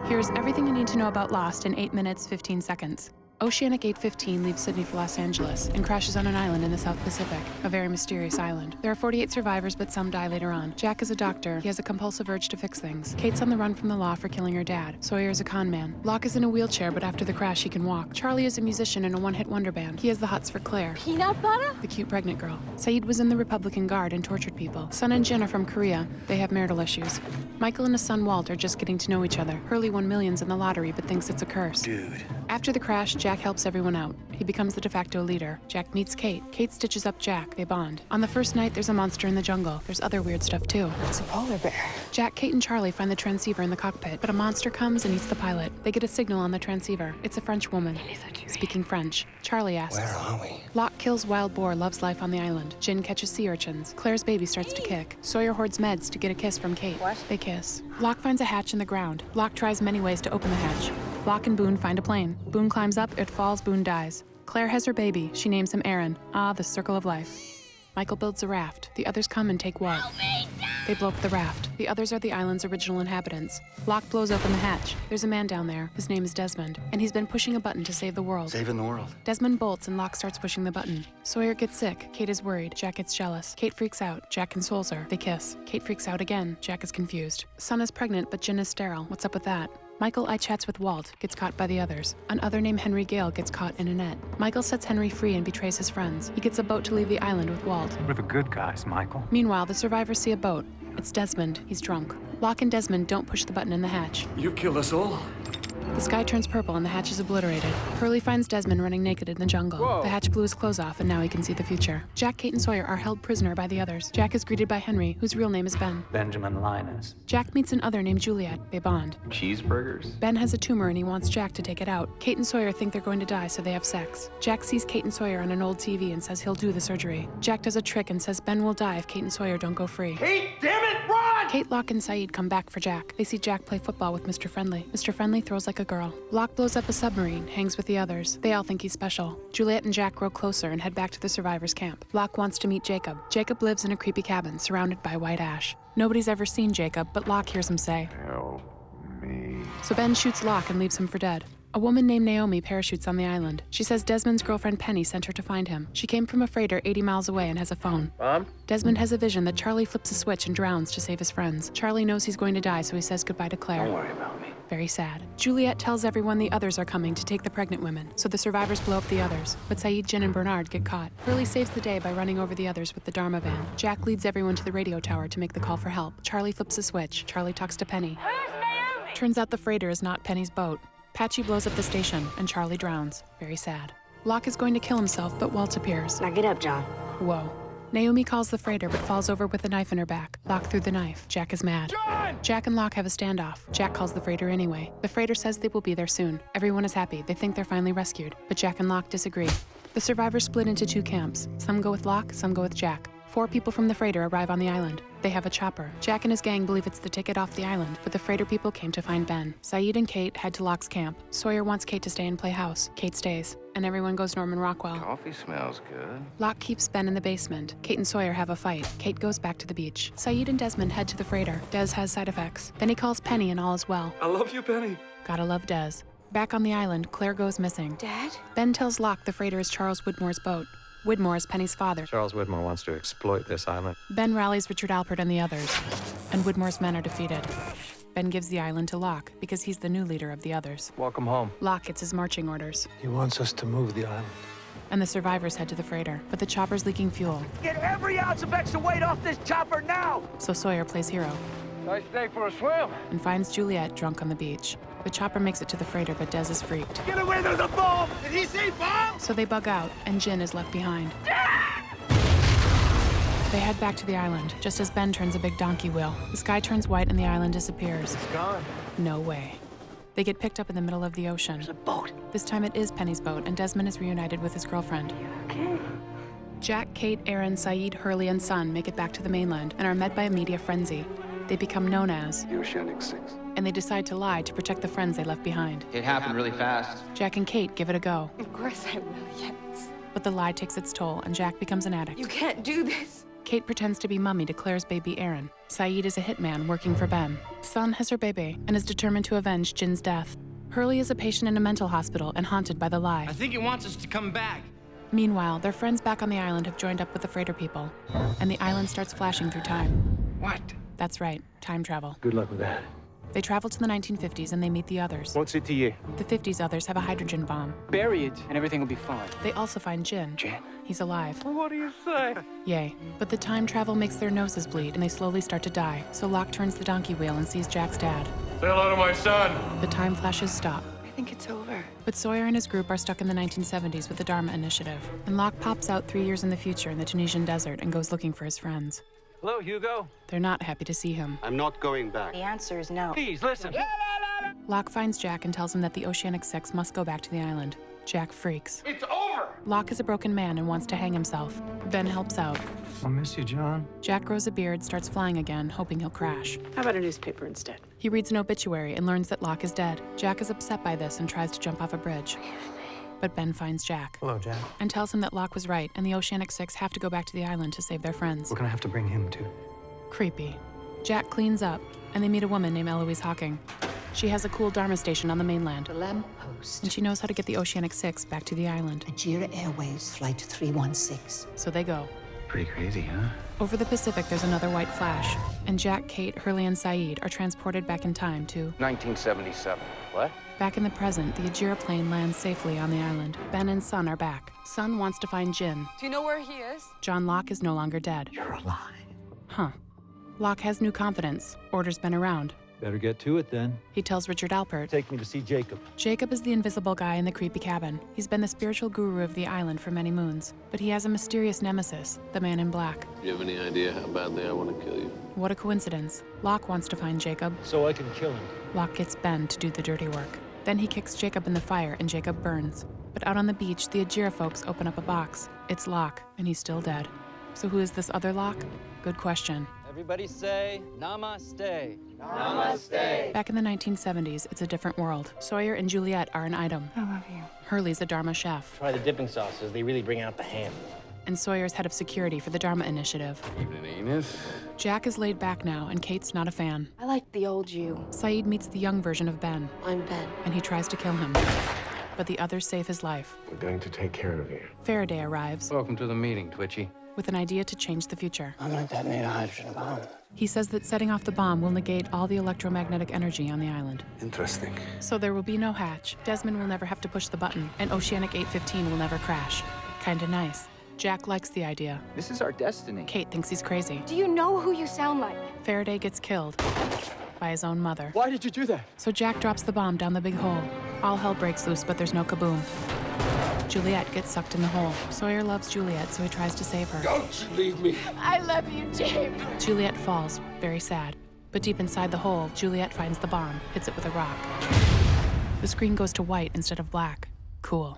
Here's everything you need to know about Lost in 8 minutes, 15 seconds. Oceanic 815 leaves Sydney for Los Angeles and crashes on an island in the South Pacific, a very mysterious island. There are 48 survivors, but some die later on. Jack is a doctor. He has a compulsive urge to fix things. Kate's on the run from the law for killing her dad. Sawyer is a con man. Locke is in a wheelchair, but after the crash, he can walk. Charlie is a musician in a one-hit wonder band. He has the hots for Claire, Peanut butter? the cute pregnant girl. Saeed was in the Republican Guard and tortured people. Sun and Jin are from Korea. They have marital issues. Michael and his son Walt are just getting to know each other. Hurley won millions in the lottery, but thinks it's a curse. Dude. After the crash, Jack helps everyone out. He becomes the de facto leader. Jack meets Kate. Kate stitches up Jack. They bond. On the first night, there's a monster in the jungle. There's other weird stuff too. It's a polar bear. Jack, Kate, and Charlie find the transceiver in the cockpit, but a monster comes and eats the pilot. They get a signal on the transceiver. It's a French woman. Speaking French. Charlie asks, Where are we? Locke kills wild boar, loves life on the island. Jin catches sea urchins. Claire's baby starts to kick. Sawyer hoards meds to get a kiss from Kate. What? They kiss. Locke finds a hatch in the ground. Locke tries many ways to open the hatch. Locke and Boone find a plane. Boone climbs up, it falls, Boone dies. Claire has her baby. She names him Aaron. Ah, the circle of life. Michael builds a raft. The others come and take Walt. They blow up the raft. The others are the island's original inhabitants. Locke blows open the hatch. There's a man down there. His name is Desmond, and he's been pushing a button to save the world. Saving the world. Desmond bolts and Locke starts pushing the button. Sawyer gets sick. Kate is worried. Jack gets jealous. Kate freaks out. Jack consoles her. They kiss. Kate freaks out again. Jack is confused. Sun is pregnant, but Jin is sterile. What's up with that? Michael eye-chats with Walt, gets caught by the others. Another named Henry Gale gets caught in a net. Michael sets Henry free and betrays his friends. He gets a boat to leave the island with Walt. We're the good guys, Michael. Meanwhile, the survivors see a boat. It's Desmond. He's drunk. Locke and Desmond don't push the button in the hatch. You've killed us all. The sky turns purple and the hatch is obliterated. Hurley finds Desmond running naked in the jungle. Whoa. The hatch blew his clothes off and now he can see the future. Jack, Kate, and Sawyer are held prisoner by the others. Jack is greeted by Henry, whose real name is Ben. Benjamin Linus. Jack meets an other named Juliet. They bond. Cheeseburgers? Ben has a tumor and he wants Jack to take it out. Kate and Sawyer think they're going to die, so they have sex. Jack sees Kate and Sawyer on an old TV and says he'll do the surgery. Jack does a trick and says Ben will die if Kate and Sawyer don't go free. Kate, damn it, run! Kate, Locke, and Saeed come back for Jack. They see Jack play football with Mr. Friendly. Mr. Friendly throws like a girl. Locke blows up a submarine, hangs with the others. They all think he's special. Juliet and Jack grow closer and head back to the survivors' camp. Locke wants to meet Jacob. Jacob lives in a creepy cabin surrounded by white ash. Nobody's ever seen Jacob, but Locke hears him say, Help me. so Ben shoots Locke and leaves him for dead. A woman named Naomi parachutes on the island. She says Desmond's girlfriend Penny sent her to find him. She came from a freighter 80 miles away and has a phone. Mom? Desmond has a vision that Charlie flips a switch and drowns to save his friends. Charlie knows he's going to die, so he says goodbye to Claire. Don't worry about me. Very sad. Juliet tells everyone the others are coming to take the pregnant women, so the survivors blow up the others. But Saeed, Jin, and Bernard get caught. Hurley saves the day by running over the others with the Dharma van. Jack leads everyone to the radio tower to make the call for help. Charlie flips a switch. Charlie talks to Penny. Where's Naomi? Turns out the freighter is not Penny's boat. Patchy blows up the station, and Charlie drowns. Very sad. Locke is going to kill himself, but Walt appears. Now get up, John. Whoa. Naomi calls the freighter, but falls over with a knife in her back. Locke threw the knife. Jack is mad. John! Jack and Locke have a standoff. Jack calls the freighter anyway. The freighter says they will be there soon. Everyone is happy. They think they're finally rescued. But Jack and Locke disagree. The survivors split into two camps. Some go with Locke, some go with Jack. 4 people from the freighter arrive on the island. They have a chopper. Jack and his gang believe it's the ticket off the island, but the freighter people came to find Ben. Saeed and Kate head to Locke's camp. Sawyer wants Kate to stay and play house. Kate stays. And everyone goes Norman Rockwell. Coffee smells good. Locke keeps Ben in the basement. Kate and Sawyer have a fight. Kate goes back to the beach. Saeed and Desmond head to the freighter. Des has side effects. Then he calls Penny and all is well. I love you, Penny. Gotta love Des. Back on the island, Claire goes missing. Dad? Ben tells Locke the freighter is Charles Widmore's boat. Widmore is Penny's father. Charles Widmore wants to exploit this island. Ben rallies Richard Alpert and the others, and Widmore's men are defeated. Ben gives the island to Locke because he's the new leader of the others. Welcome home. Locke gets his marching orders, He wants us to move the island. and the survivors head to the freighter, but the chopper's leaking fuel, Get every ounce of extra weight off this chopper now! so Sawyer plays hero Nice day for a swim. and finds Juliet drunk on the beach. The chopper makes it to the freighter, but Des is freaked. Get away, there's a bomb! Did he say bomb? So they bug out, and Jin is left behind. They head back to the island, just as Ben turns a big donkey wheel. The sky turns white and the island disappears. It's gone. No way. They get picked up in the middle of the ocean. There's a boat. This time it is Penny's boat, and Desmond is reunited with his girlfriend. Okay. Jack, Kate, Aaron, Saeed, Hurley, and Sun make it back to the mainland and are met by a media frenzy. They become known as, The Oceanic 6. and they decide to lie to protect the friends they left behind. It happened really fast. Jack and Kate give it a go, Of course I will, yes. but the lie takes its toll, and Jack becomes an addict. You can't do this. Kate pretends to be Mummy to Claire's baby Aaron. Saeed is a hitman working for Ben. Sun has her baby and is determined to avenge Jin's death. Hurley is a patient in a mental hospital and haunted by the lie. I think he wants us to come back. Meanwhile, their friends back on the island have joined up with the freighter people, and the island starts flashing through time. What? That's right, time travel. Good luck with that. They travel to the 1950s and they meet the others. What's it to you? The 50s others have a hydrogen bomb. Bury it, and everything will be fine. They also find Jin. Jin? He's alive. What do you say? Yay. But the time travel makes their noses bleed and they slowly start to die, so Locke turns the donkey wheel and sees Jack's dad. Say hello to my son. The time flashes stop. I think it's over. But Sawyer and his group are stuck in the 1970s with the Dharma Initiative, and Locke pops out 3 years in the future in the Tunisian desert and goes looking for his friends. Hello, Hugo. They're not happy to see him. I'm not going back. The answer is no. Please, listen. Locke finds Jack and tells him that the Oceanic Six must go back to the island. Jack freaks. It's over. Locke is a broken man and wants to hang himself. Ben helps out. I'll miss you, John. Jack grows a beard, starts flying again, hoping he'll crash. How about a newspaper instead? He reads an obituary and learns that Locke is dead. Jack is upset by this and tries to jump off a bridge. But Ben finds Jack Hello, Jack. and tells him that Locke was right and the Oceanic Six have to go back to the island to save their friends. We're gonna have to bring him too. Creepy. Jack cleans up, and they meet a woman named Eloise Hawking. She has a cool Dharma station on the mainland, The lamppost. and she knows how to get the Oceanic Six back to the island. Nigeria Airways Flight 316. So they go. Pretty crazy, huh? Over the Pacific, there's another white flash, and Jack, Kate, Hurley, and Saeed are transported back in time to... 1977. What? Back in the present, the Ajira plane lands safely on the island. Ben and Sun are back. Sun wants to find Jin. Do you know where he is? John Locke is no longer dead. You're alive. Huh. Locke has new confidence, orders Ben around. Better get to it then. He tells Richard Alpert. Take me to see Jacob. Jacob is the invisible guy in the creepy cabin. He's been the spiritual guru of the island for many moons. But he has a mysterious nemesis, the man in black. Do you have any idea how badly I want to kill you? What a coincidence. Locke wants to find Jacob. So I can kill him. Locke gets Ben to do the dirty work. Then he kicks Jacob in the fire and Jacob burns. But out on the beach, the Ajira folks open up a box. It's Locke, and he's still dead. So who is this other Locke? Good question. Everybody say namaste. Back in the 1970s, it's a different world. Sawyer and Juliet are an item. I love you. Hurley's a Dharma chef. Try the dipping sauces. They really bring out the ham. And Sawyer's head of security for the Dharma Initiative. Evening, Enos. Jack is laid back now, and Kate's not a fan. I like the old you. Saeed meets the young version of Ben, I'm Ben. and he tries to kill him. But the others save his life. We're going to take care of you. Faraday arrives Welcome to the meeting, Twitchy. with an idea to change the future. I'm gonna detonate a hydrogen bomb. He says that setting off the bomb will negate all the electromagnetic energy on the island. Interesting. So there will be no hatch, Desmond will never have to push the button, and Oceanic 815 will never crash. Kinda nice. Jack likes the idea. This is our destiny. Kate thinks he's crazy. Do you know who you sound like? Faraday gets killed by his own mother. Why did you do that? So Jack drops the bomb down the big hole. All hell breaks loose, but there's no kaboom. Juliet gets sucked in the hole. Sawyer loves Juliet, so he tries to save her. Don't you leave me. I love you, James. Juliet falls, very sad. But deep inside the hole, Juliet finds the bomb, hits it with a rock. The screen goes to white instead of black. Cool.